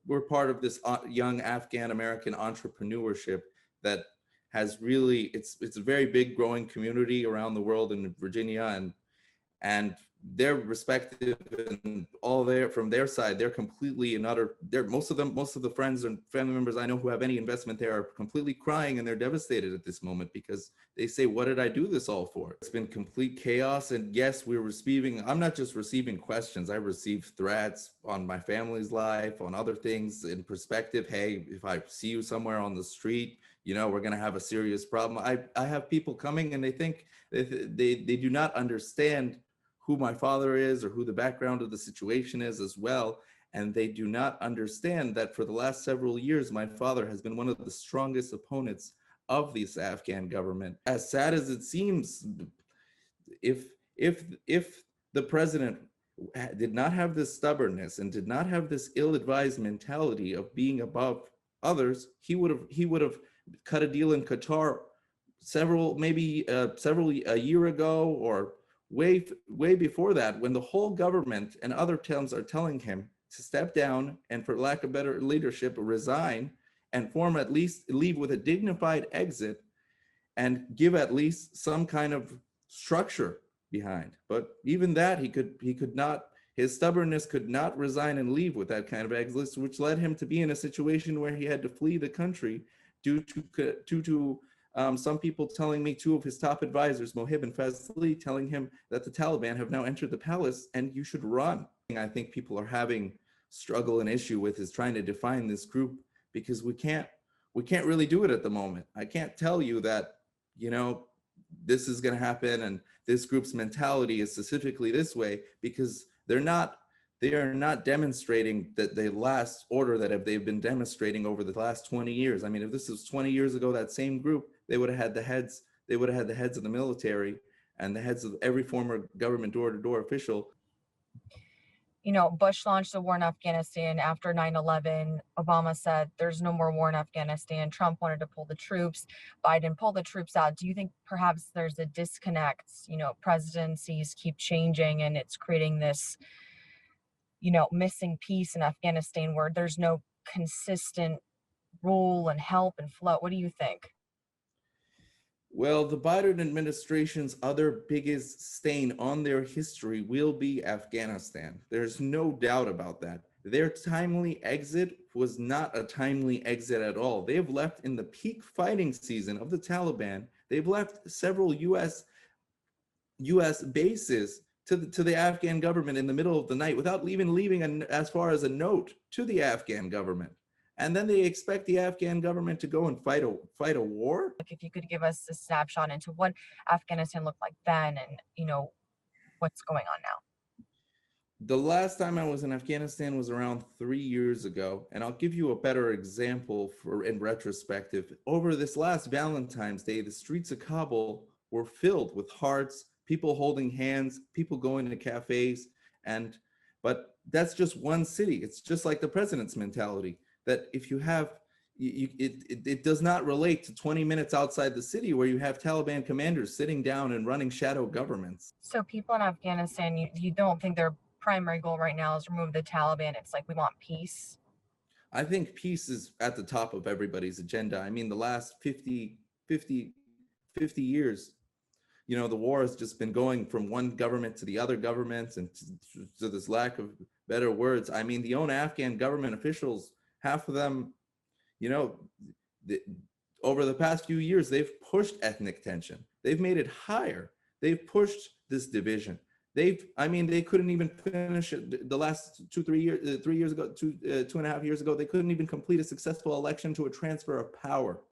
we're part of this young Afghan American entrepreneurship that has really, it's a very big growing community around the world in Virginia, and their respective and all their, from their side, they're completely and utter, they're, most of the friends and family members I know who have any investment there are completely crying, and they're devastated at this moment because they say, what did I do this all for? It's been complete chaos. And yes, we're receiving, I'm not just receiving questions, I receive threats on my family's life, on other things in perspective. Hey, if I see you somewhere on the street, you know, we're going to have a serious problem. I have people coming and they think they do not understand who my father is or who the background of the situation is as well. And they do not understand that for the last several years, my father has been one of the strongest opponents of this Afghan government. As sad as it seems, if if the president did not have this stubbornness and did not have this ill-advised mentality of being above others, he would have cut a deal in Qatar several a year ago, or way before that, when the whole government and other towns are telling him to step down and, for lack of better leadership, resign and form, at least leave with a dignified exit and give at least some kind of structure behind. But even that, he could not, his stubbornness could not resign and leave with that kind of exit, which led him to be in a situation where he had to flee the country due to some people telling me, two of his top advisors, Mohib and Fazli, telling him that the Taliban have now entered the palace and you should run. I think people are having struggle and issue with is trying to define this group, because we can't really do it at the moment. I can't tell you that, you know, this is going to happen and this group's mentality is specifically this way, because they are not demonstrating that the last order that they've been demonstrating over the last 20 years. I mean, if this was 20 years ago, that same group, they would have had the heads of the military and the heads of every former government door-to-door official. You know, Bush launched the war in Afghanistan after 9/11. Obama said there's no more war in Afghanistan. Trump wanted to pull the troops. Biden pulled the troops out. Do you think perhaps there's a disconnect? You know, presidencies keep changing and it's creating this, you know, missing piece in Afghanistan where there's no consistent rule and help and flow. What do you think? Well, the Biden administration's other biggest stain on their history will be Afghanistan. There's no doubt about that. Their timely exit was not a timely exit at all. They have left in the peak fighting season of the Taliban. They've left several U.S. bases to the Afghan government in the middle of the night without even leaving as far as a note to the Afghan government. And then they expect the Afghan government to go and fight a war? Like, if you could give us a snapshot into what Afghanistan looked like then and, you know, what's going on now. The last time I was in Afghanistan was around 3 years ago, and I'll give you a better example in retrospective. Over this last Valentine's Day, the streets of Kabul were filled with hearts, people holding hands, people going to cafes, but that's just one city. It's just like the president's mentality, that if you have, it does not relate to 20 minutes outside the city where you have Taliban commanders sitting down and running shadow governments. So people in Afghanistan, you don't think their primary goal right now is remove the Taliban? It's like, we want peace. I think peace is at the top of everybody's agenda. I mean, the last 50 years, you know, the war has just been going from one government to the other government, and to this lack of better words, I mean, the own Afghan government officials, half of them, you know, over the past few years, they've pushed ethnic tension. They've made it higher. They've pushed this division. They couldn't even finish it the last 3 years ago, 2.5 years ago, they couldn't even complete a successful election to a transfer of power.